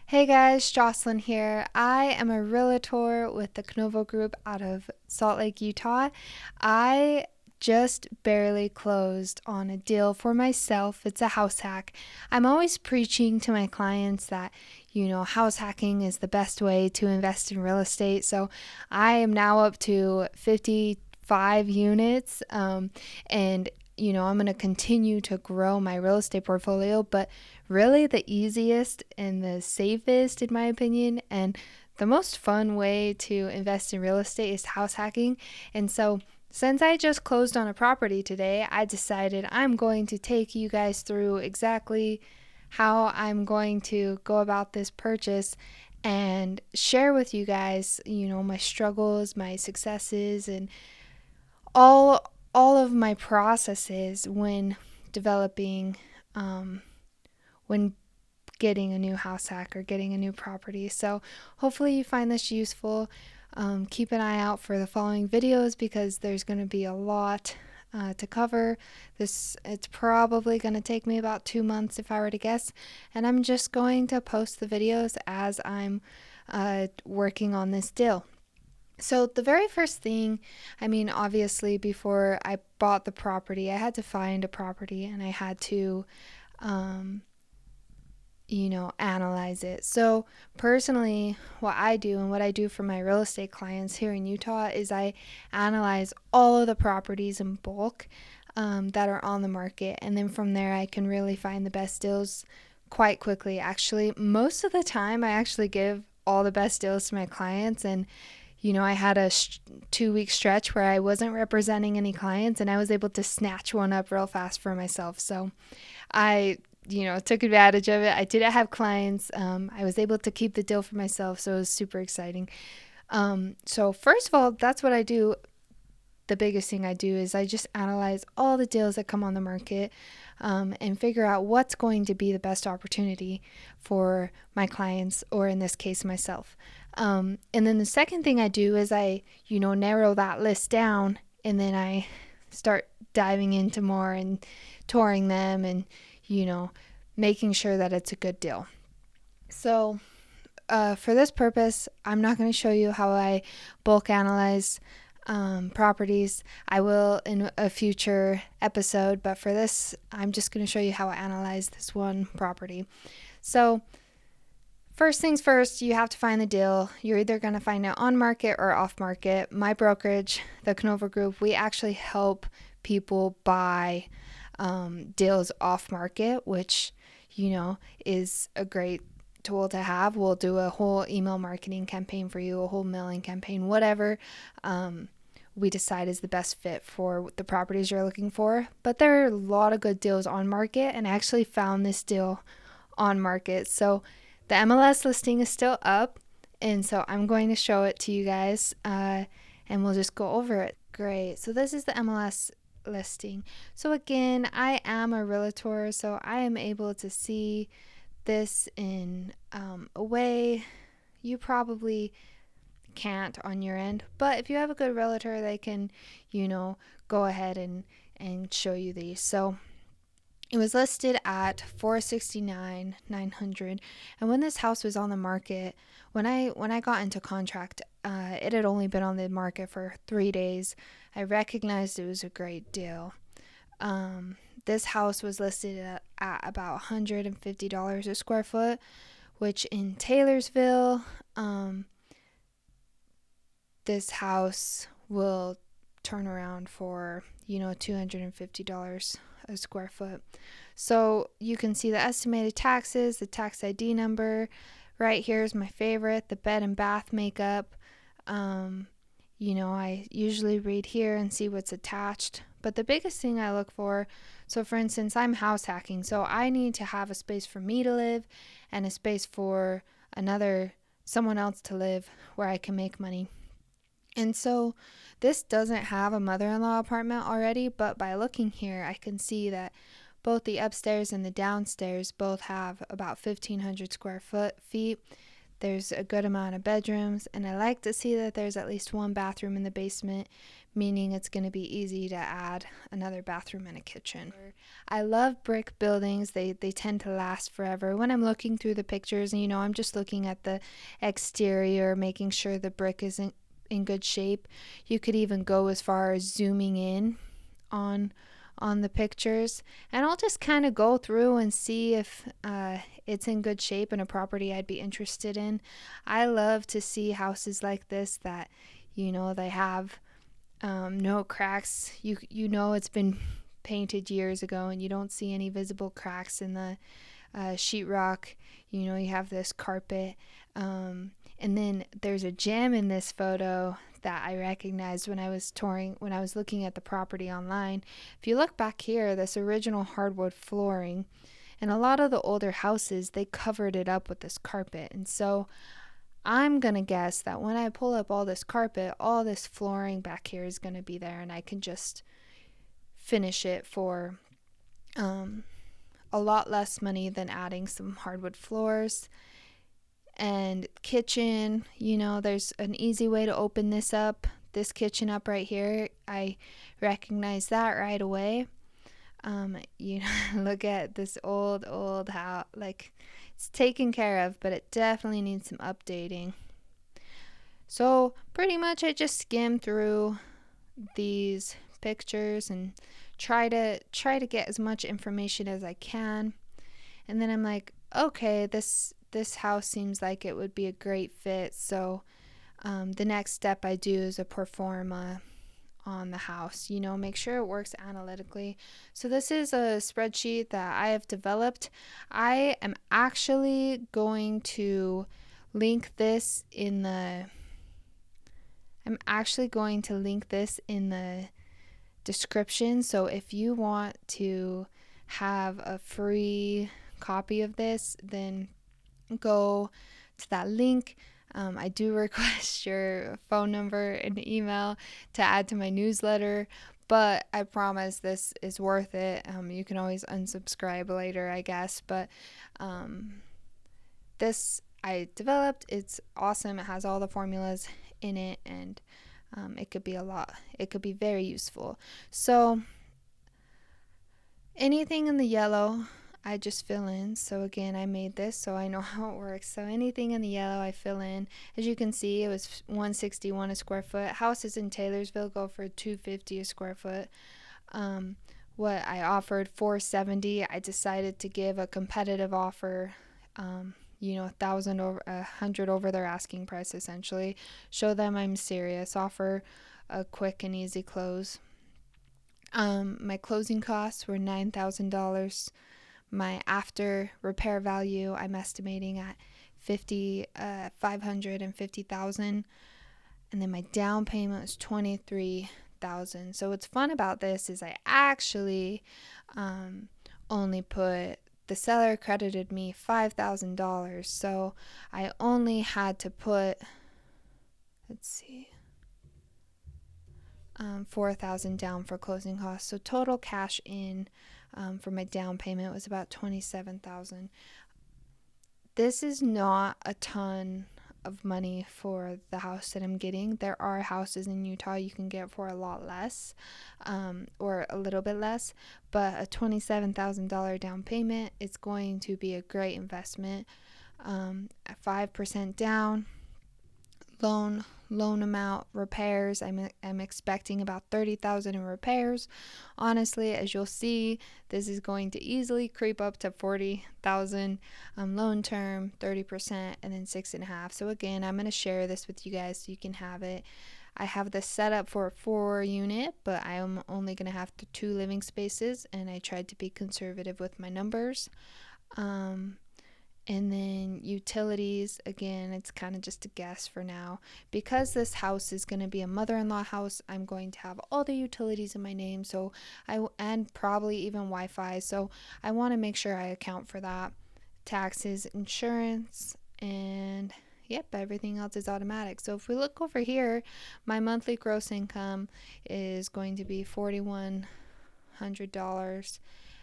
Hey guys, Jocelyn here. I am a realtor with the Canovo Group out of Salt Lake, Utah. I just barely closed on a deal for myself. It's a house hack. I'm always preaching to my clients that, house hacking is the best way to invest in real estate. So I am now up to 55 units, and I'm going to continue to grow my real estate portfolio, but really the easiest and the safest, in my opinion, and the most fun way to invest in real estate is house hacking. And so, since I just closed on a property today, I decided I'm going to take you guys through exactly how I'm going to go about this purchase and share with you guys, my struggles, my successes, and all of my processes when developing when getting a new house hack or getting a new property. So hopefully you find this useful. Keep an eye out for the following videos because there's going to be a lot to cover. It's probably going to take me about 2 months if I were to guess, and I'm just going to post the videos as I'm working on this deal. So the very first thing, obviously before I bought the property, I had to find a property and I had to analyze it. So personally, what I do and what I do for my real estate clients here in Utah is I analyze all of the properties in bulk that are on the market. And then from there, I can really find the best deals quite quickly. Actually, most of the time, I actually give all the best deals to my clients. And I had a 2-week stretch where I wasn't representing any clients and I was able to snatch one up real fast for myself. So I took advantage of it. I didn't have clients. I was able to keep the deal for myself, so it was super exciting. So first of all, that's what I do. The biggest thing I do is I just analyze all the deals that come on the market and figure out what's going to be the best opportunity for my clients, or in this case, myself. And then the second thing I do is I, narrow that list down, and then I start diving into more and touring them and making sure that it's a good deal. So for this purpose, I'm not going to show you how I bulk analyze properties. I will in a future episode, but for this, I'm just going to show you how I analyze this one property. So first things first, you have to find the deal. You're either going to find it on market or off market. My brokerage, the Canovo Group, we actually help people buy deals off market, which is a great tool to have. We'll do a whole email marketing campaign for you, a whole mailing campaign, whatever we decide is the best fit for the properties you're looking for. But there are a lot of good deals on market, and I actually found this deal on market. So the MLS listing is still up, and so I'm going to show it to you guys, and we'll just go over it. Great. So this is the MLS listing. So again, I am a realtor, so I am able to see this in a way you probably can't on your end. But if you have a good realtor, they can, go ahead and show you these. So it was listed at $469,900, and when this house was on the market, when I got into contract, it had only been on the market for 3 days. I recognized it was a great deal. This house was listed at about $150 a square foot, which in Taylorsville, this house will turn around for $250 a square foot. So you can see the estimated taxes, the tax ID number. Right here is my favorite, the bed and bath makeup. I usually read here and see what's attached. But the biggest thing I look for, so for instance, I'm house hacking, so I need to have a space for me to live and a space for someone else to live where I can make money. And so this doesn't have a mother-in-law apartment already, but by looking here, I can see that both the upstairs and the downstairs both have about 1,500 square feet. There's a good amount of bedrooms, and I like to see that there's at least one bathroom in the basement, meaning it's going to be easy to add another bathroom and a kitchen. I love brick buildings. They tend to last forever. When I'm looking through the pictures, and I'm just looking at the exterior, making sure the brick is in good shape. You could even go as far as zooming in on the pictures, and I'll just kind of go through and see if it's in good shape and a property I'd be interested in. I love to see houses like this that they have no cracks. It's been painted years ago, and you don't see any visible cracks in the sheetrock. You have this carpet, and then there's a gem in this photo that I recognized when I was looking at the property online. If you look back here, this original hardwood flooring, and a lot of the older houses, they covered it up with this carpet. And so I'm going to guess that when I pull up all this carpet, all this flooring back here is going to be there, and I can just finish it for a lot less money than adding some hardwood floors. And kitchen, there's an easy way to open this kitchen up right here. I recognize that right away. Look at this old house. Like, it's taken care of, but it definitely needs some updating. So pretty much I just skim through these pictures and try to get as much information as I can. And then I'm like, okay, this house seems like it would be a great fit. So the next step I do is a pro forma on the house, make sure it works analytically. So this is a spreadsheet that I have developed. I am actually going to link this in the description. So if you want to have a free copy of this, then go to that link. I do request your phone number and email to add to my newsletter, but I promise this is worth it. You can always unsubscribe later, I guess, but this I developed. It's awesome. It has all the formulas in it, and it could be very useful. So anything in the yellow, I just fill in. So again, I made this so I know how it works. So anything in the yellow I fill in. As you can see, it was $161 a square foot. Houses in Taylorsville go for $250 a square foot. What I offered, $470. I decided to give a competitive offer, $100 over their asking price, essentially. Show them I'm serious. Offer a quick and easy close. My closing costs were $9,000. My after repair value, I'm estimating at $550,000, and then my down payment was $23,000. So what's fun about this is I actually only put, the seller credited me $5,000, so I only had to put, $4,000 down for closing costs. So total cash in for my down payment was about $27,000. This is not a ton of money for the house that I'm getting. There are houses in Utah you can get for a lot less, or a little bit less, but a $27,000 down payment is going to be a great investment. At 5% down, loan amount, repairs, I'm expecting about $30,000 in repairs. Honestly, as you'll see, this is going to easily creep up to $40,000. Loan term 30%, and then 6.5. So again, I'm going to share this with you guys so you can have it. I have this set up for a 4-unit, but I am only going to have 2 living spaces, and I tried to be conservative with my numbers. And then utilities, again, it's kind of just a guess for now. Because this house is going to be a mother-in-law house, I'm going to have all the utilities in my name, and probably even Wi-Fi. So I want to make sure I account for that. Taxes, insurance, and yep, everything else is automatic. So if we look over here, my monthly gross income is going to be $4,100.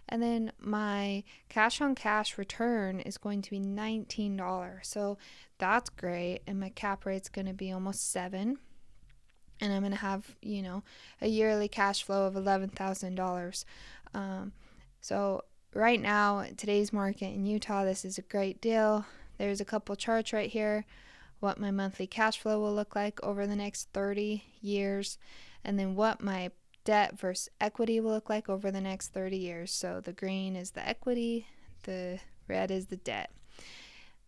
And then my cash on cash return is going to be $19. So that's great. And my cap rate's going to be almost 7. And I'm going to have, a yearly cash flow of $11,000. So right now, today's market in Utah, this is a great deal. There's a couple charts right here, what my monthly cash flow will look like over the next 30 years, and then what my debt versus equity will look like over the next 30 years. So the green is the equity, the red is the debt.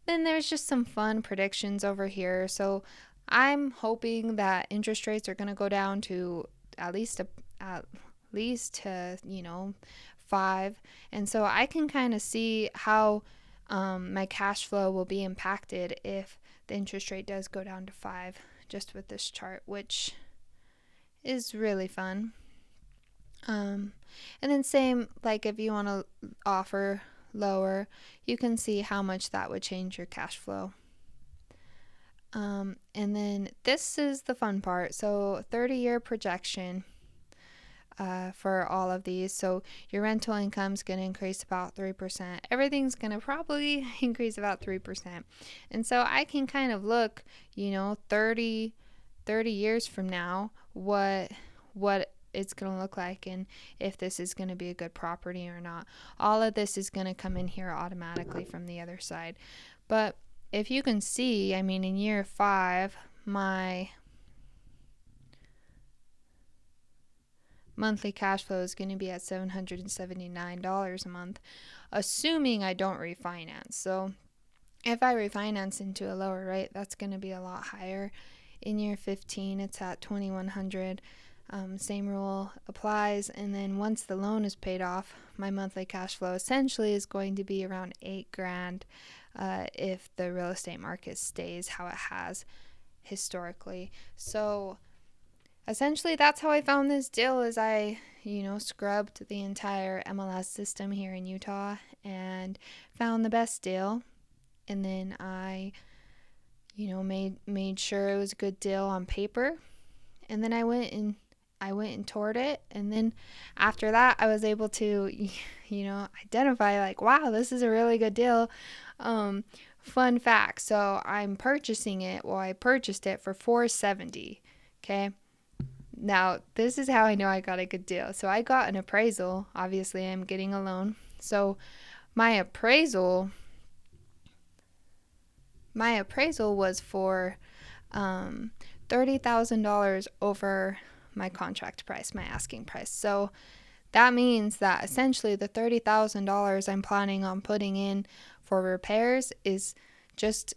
Then there's just some fun predictions over here. So I'm hoping that interest rates are going to go down to at least to 5, and so I can kind of see how my cash flow will be impacted if the interest rate does go down to 5, just with this chart, which is really fun. And then same, like if you want to offer lower, you can see how much that would change your cash flow. And then this is the fun part. So 30-year projection for all of these. So your rental income is going to increase about 3%. Everything's going to probably increase about 3%. And so I can kind of look, 30 years from now, what it's going to look like, and if this is going to be a good property or not. All of this is going to come in here automatically from the other side. But if you can see, in year 5, my monthly cash flow is going to be at $779 a month, assuming I don't refinance. So if I refinance into a lower rate, that's going to be a lot higher. In year 15, it's at $2,100. Same rule applies. And then once the loan is paid off, my monthly cash flow essentially is going to be around $8,000 if the real estate market stays how it has historically. So essentially that's how I found this deal, is I scrubbed the entire MLS system here in Utah and found the best deal. And then I made sure it was a good deal on paper, and then I went and toured it. And then after that, I was able to identify, like, wow, this is a really good deal. Fun fact, so I purchased it for $470. Okay, now this is how I know I got a good deal. So I got an appraisal. Obviously I'm getting a loan, so my appraisal was for $30,000 over my contract price, my asking price. So that means that essentially the $30,000 I'm planning on putting in for repairs is it's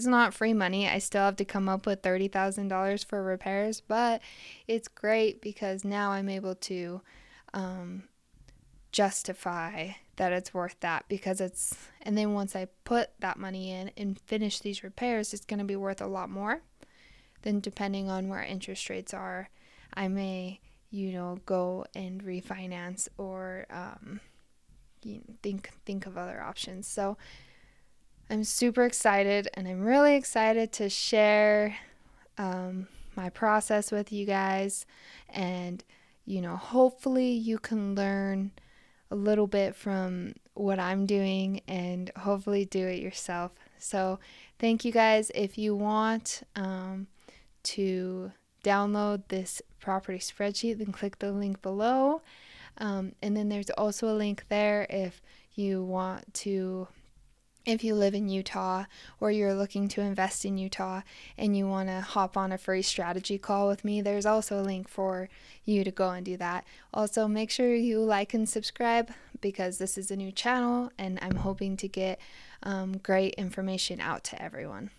not free money. I still have to come up with $30,000 for repairs, but it's great because now I'm able to justify that it's worth that, and then once I put that money in and finish these repairs, it's going to be worth a lot more. Then depending on where interest rates are, I may, go and refinance or think of other options. So I'm super excited, and I'm really excited to share my process with you guys, and hopefully you can learn a little bit from what I'm doing and hopefully do it yourself. So thank you guys. If you want to download this property spreadsheet, then click the link below. And then there's also a link there if you live in Utah or you're looking to invest in Utah and you want to hop on a free strategy call with me, there's also a link for you to go and do that. Also, make sure you like and subscribe because this is a new channel and I'm hoping to get great information out to everyone.